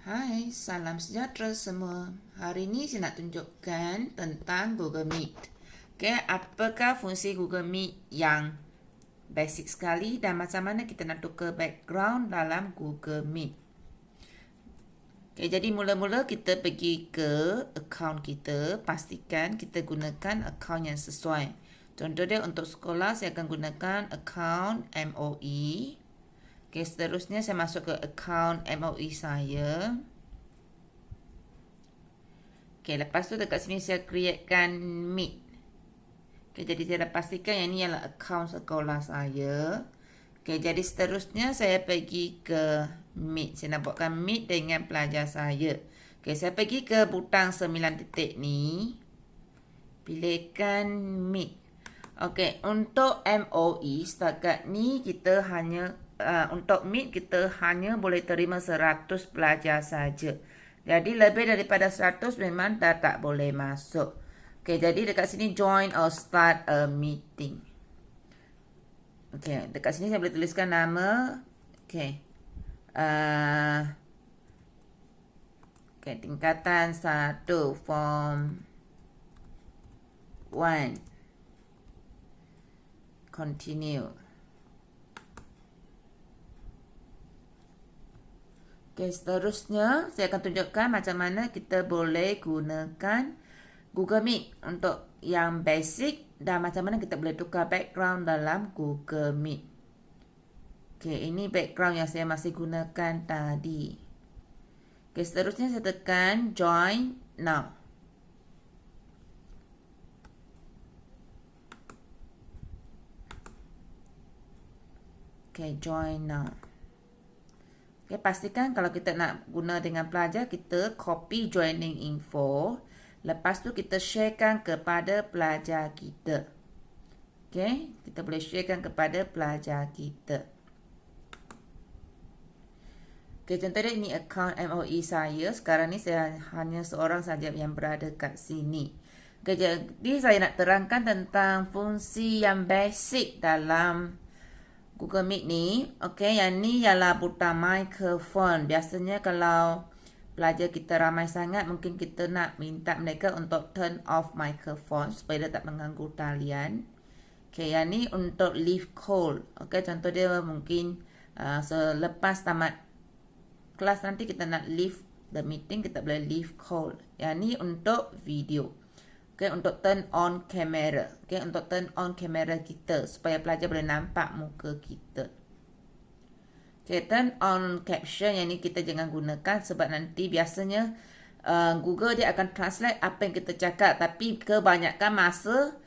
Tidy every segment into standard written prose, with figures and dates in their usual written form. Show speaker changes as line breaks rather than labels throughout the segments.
Hai, salam sejahtera semua. Hari ini saya nak tunjukkan tentang Google Meet. Okay, apakah fungsi Google Meet yang basic sekali dan macam mana kita nak tukar background dalam Google Meet. Okay, jadi mula-mula kita pergi ke akaun kita, pastikan kita gunakan akaun yang sesuai. Contoh dia untuk sekolah saya akan gunakan akaun MOE. Okay, seterusnya saya masuk ke akaun MOE saya. Okay, lepas tu dekat sini saya createkan Meet. Okay, jadi saya dah pastikan yang ni adalah akaun sekolah saya. Okay, jadi seterusnya saya pergi ke Meet. Saya nak buatkan Meet dengan pelajar saya. Okay, saya pergi ke butang 9 titik ni. Pilihkan Meet. Okay, untuk MOE setakat ni kita hanya untuk Meet kita hanya boleh terima 100 pelajar saja. Jadi lebih daripada 100 memang dah tak boleh masuk. Okay, jadi dekat sini join or start a meeting. Okay, dekat sini saya boleh tuliskan nama. Okay. Okay, tingkatan 1 form 1. Continue. Okay, seterusnya saya akan tunjukkan macam mana kita boleh gunakan Google Meet untuk yang basic dan macam mana kita boleh tukar background dalam Google Meet. Okay, ini background yang saya masih gunakan tadi. Okay, seterusnya saya tekan join now. Okay, join now. Okay, pastikan kalau kita nak guna dengan pelajar, kita copy joining info. Lepas tu kita sharekan kepada pelajar kita. Okay, kita boleh sharekan kepada pelajar kita. Okay, contohnya ini akaun MOE saya. Sekarang ni saya hanya seorang saja yang berada kat sini. Okay, jadi saya nak terangkan tentang fungsi yang basic dalam Google Meet ni. Okay, yang ni ialah butang microphone. Biasanya kalau pelajar kita ramai sangat, mungkin kita nak minta mereka untuk turn off microphone supaya dia tak mengganggu talian. Okay, yang ni untuk leave call. Okay, contoh dia mungkin selepas tamat kelas nanti kita nak leave the meeting, kita boleh leave call. Yang ni untuk video. Okay, untuk turn on camera. Okay, untuk turn on camera kita supaya pelajar boleh nampak muka kita. Okay, turn on caption yang ni kita jangan gunakan sebab nanti biasanya Google dia akan translate apa yang kita cakap, tapi kebanyakan masa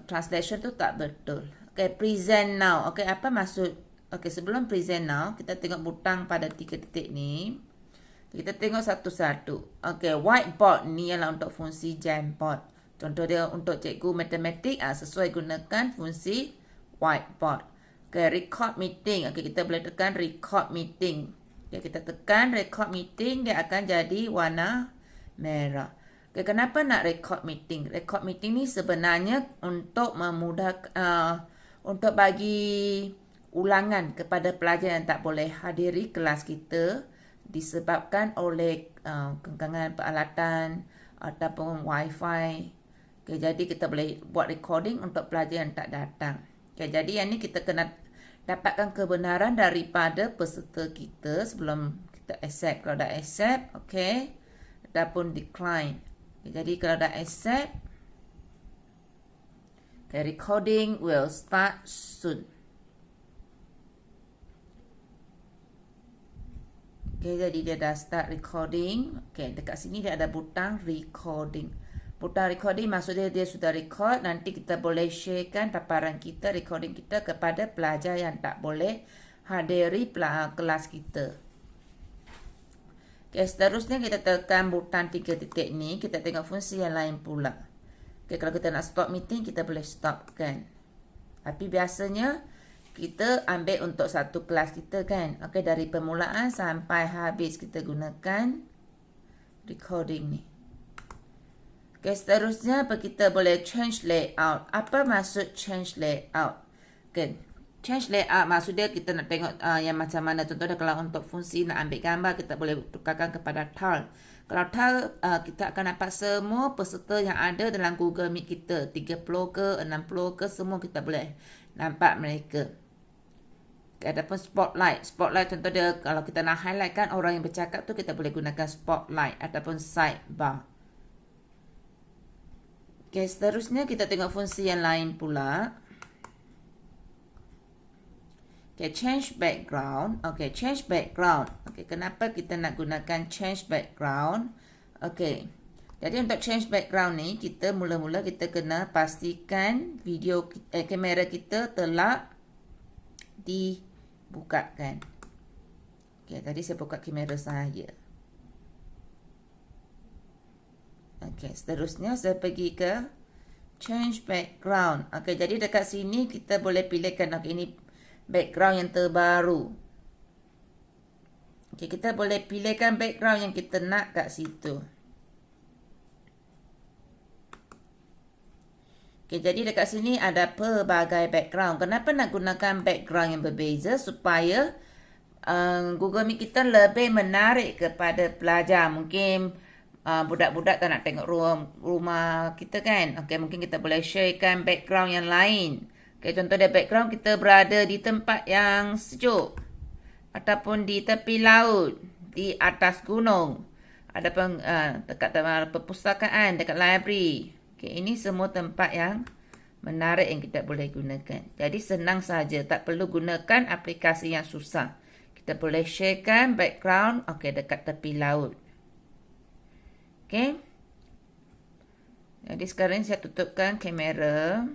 translation tu tak betul. Okay, present now. Okay, apa maksud? Okay, sebelum present now, kita tengok butang pada 3 titik ni. Kita tengok satu-satu. Okay, whiteboard ni ialah untuk fungsi Jamboard. Contoh dia untuk cikgu matematik, sesuai gunakan fungsi whiteboard. Okay, record meeting. Okay, kita boleh tekan record meeting. Okay, kita tekan record meeting, dia akan jadi warna merah. Okay, kenapa nak record meeting? Record meeting ni sebenarnya untuk memudahkan, untuk bagi ulangan kepada pelajar yang tak boleh hadiri kelas kita disebabkan oleh kengkangan peralatan ataupun wifi. Okay, jadi kita boleh buat recording untuk pelajar yang tak datang. Okay, jadi yang ni kita kena dapatkan kebenaran daripada peserta kita sebelum kita accept. Kalau dah accept, okay, ataupun decline. Okay, jadi kalau dah accept, okay, recording will start soon. Okay, jadi dia dah start recording. Okay, dekat sini dia ada butang recording. Butang recording maksudnya dia sudah record. Nanti kita boleh sharekan paparan kita, recording kita kepada pelajar yang tak boleh hadiri kelas kita. Okay, seterusnya kita tekan butang 3 titik ni. Kita tengok fungsi yang lain pula. Okay, kalau kita nak stop meeting, kita boleh stop kan. Tapi biasanya kita ambil untuk satu kelas kita kan. Okay, dari permulaan sampai habis kita gunakan recording ni. Okay, seterusnya kita boleh change layout. Apa maksud change layout? Okay, change layout maksudnya kita nak tengok yang macam mana. Contohnya kalau untuk fungsi nak ambil gambar, kita boleh tukarkan kepada tile. Kalau tile, kita akan nampak semua peserta yang ada dalam Google Meet kita. 30 ke, 60 ke, semua kita boleh nampak mereka. Adapun spotlight. Spotlight contoh dia, kalau kita nak highlight kan orang yang bercakap tu, kita boleh gunakan spotlight ataupun sidebar. Okay, seterusnya kita tengok fungsi yang lain pula. Okay, change background. Okay, change background. Okay, kenapa kita nak gunakan change background? Okay, jadi untuk change background ni, kita mula-mula kita kena pastikan video kamera kita telah dibukakan. Okay, tadi saya buka kamera saya. Okay, seterusnya saya pergi ke change background. Okay, jadi dekat sini kita boleh pilihkan. Okay, ini background yang terbaru. Okay, kita boleh pilihkan background yang kita nak kat situ. Okay, jadi dekat sini ada pelbagai background. Kenapa nak gunakan background yang berbeza? Supaya Google Meet kita lebih menarik kepada pelajar. Mungkin budak-budak tak nak tengok rumah kita kan. Okay, mungkin kita boleh sharekan background yang lain. Okay, contoh dia background kita berada di tempat yang sejuk. Ataupun di tepi laut. Di atas gunung. Ataupun dekat perpustakaan, dekat library. Okay, ini semua tempat yang menarik yang kita boleh gunakan. Jadi senang saja. Tak perlu gunakan aplikasi yang susah. Kita boleh sharekan background dekat tepi laut. Okay. Jadi sekarang saya tutupkan kamera.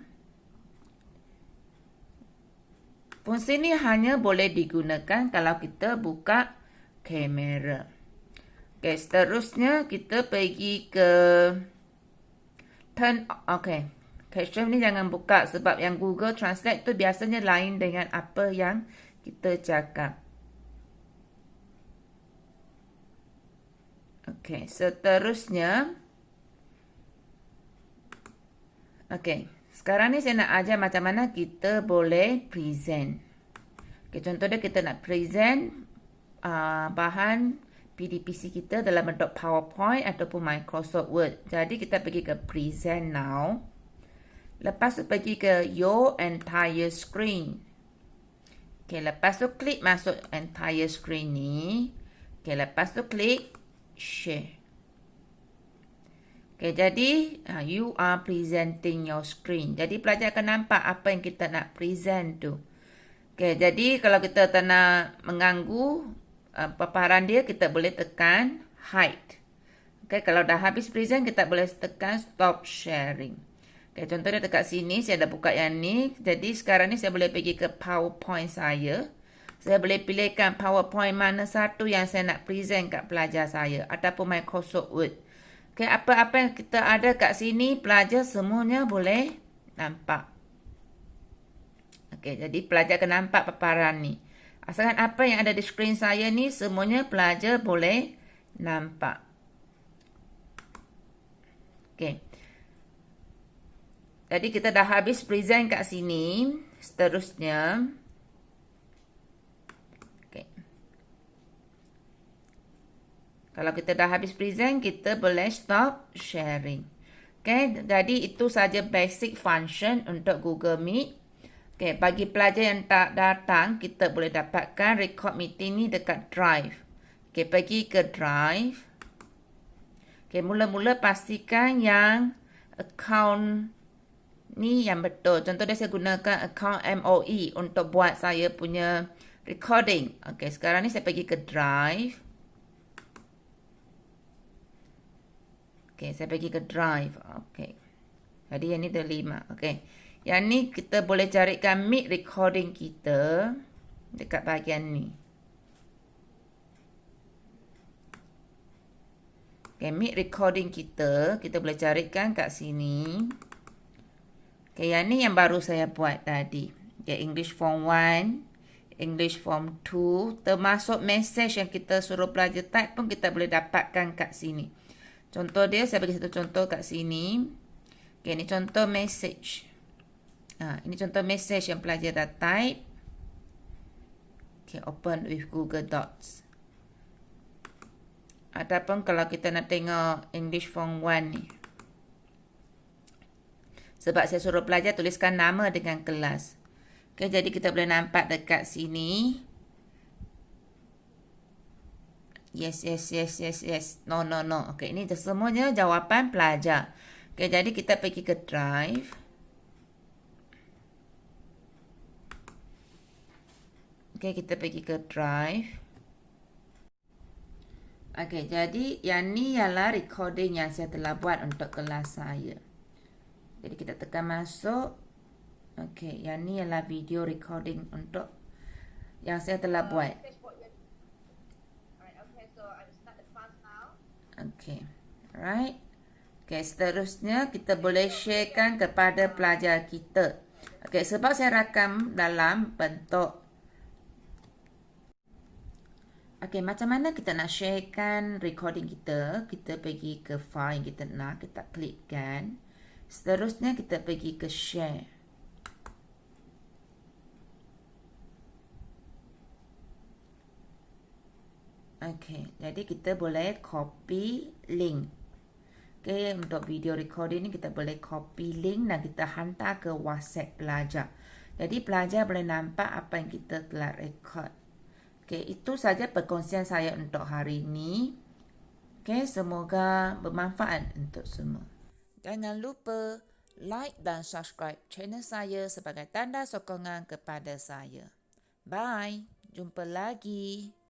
Fungsi ni hanya boleh digunakan kalau kita buka kamera. Okay, seterusnya kita pergi ke turn. Okay, caption ni jangan buka sebab yang Google Translate tu biasanya lain dengan apa yang kita cakap. Okay, seterusnya. Okay. Sekarang ni saya nak ajar macam mana kita boleh present. Okay, contoh dia kita nak present bahan PDPC kita dalam bentuk PowerPoint ataupun Microsoft Word. Jadi kita pergi ke present now. Lepas tu pergi ke your entire screen. Okay, lepas tu klik masuk entire screen ni. Okay, lepas tu klik share. Okay, jadi you are presenting your screen. Jadi pelajar akan nampak apa yang kita nak present tu. Okay, jadi kalau kita tak nak mengganggu paparan dia, kita boleh tekan hide. Okay, kalau dah habis present, kita boleh tekan stop sharing. Okay, contohnya dekat sini, saya dah buka yang ni. Jadi sekarang ni saya boleh pergi ke PowerPoint saya. Saya boleh pilihkan PowerPoint mana satu yang saya nak present kat pelajar saya. Ataupun Microsoft Word. Okay, apa-apa yang kita ada kat sini, pelajar semuanya boleh nampak. Okay, jadi pelajar akan nampak paparan ni. Asalkan apa yang ada di skrin saya ni, semuanya pelajar boleh nampak. Okay. Jadi kita dah habis present kat sini. Seterusnya. Kalau kita dah habis present, kita boleh stop sharing. Okay, jadi itu saja basic function untuk Google Meet. Okay, bagi pelajar yang tak datang, kita boleh dapatkan record meeting ni dekat Drive. Okay, pergi ke Drive. Okay, mula-mula pastikan yang account ni yang betul. Contoh dia saya gunakan account MOE untuk buat saya punya recording. Okay, sekarang ni saya pergi ke Drive. Okay, saya pergi ke Drive. Okay. Jadi yang ni ada 5. Okay. Yang ni kita boleh carikan Meet recording kita dekat bahagian ni. Okay, Meet recording kita boleh carikan kat sini. Okay, yang ni yang baru saya buat tadi. Okay, English Form 1, English Form 2, termasuk message yang kita suruh pelajar type pun kita boleh dapatkan kat sini. Contoh dia, saya bagi satu contoh kat sini. Okay, ini contoh message. Ini contoh message yang pelajar dah type. Okay, open with Google Docs. Ataupun kalau kita nak tengok English Form 1 ni. Sebab saya suruh pelajar tuliskan nama dengan kelas. Okay, jadi kita boleh nampak dekat sini. Yes. No. Okay, ini semuanya jawapan pelajar. Okay, jadi kita pergi ke Drive. Okay, kita pergi ke Drive. Okay, jadi yang ni ialah recording yang saya telah buat untuk kelas saya. Jadi kita tekan masuk. Okay, yang ni ialah video recording untuk yang saya telah buat. Okay, alright. Okay, seterusnya kita boleh sharekan kepada pelajar kita. Okay, sebab saya rakam dalam bentuk. Okay, macam mana kita nak sharekan recording kita? Kita pergi ke file yang kita nak, kita klikkan. Seterusnya kita pergi ke share. Okay, jadi kita boleh copy link. Okay, untuk video recording ni kita boleh copy link dan kita hantar ke WhatsApp pelajar. Jadi pelajar boleh nampak apa yang kita telah record. Okay, itu saja perkongsian saya untuk hari ini. Okay, semoga bermanfaat untuk semua. Jangan lupa like dan subscribe channel saya sebagai tanda sokongan kepada saya. Bye, jumpa lagi.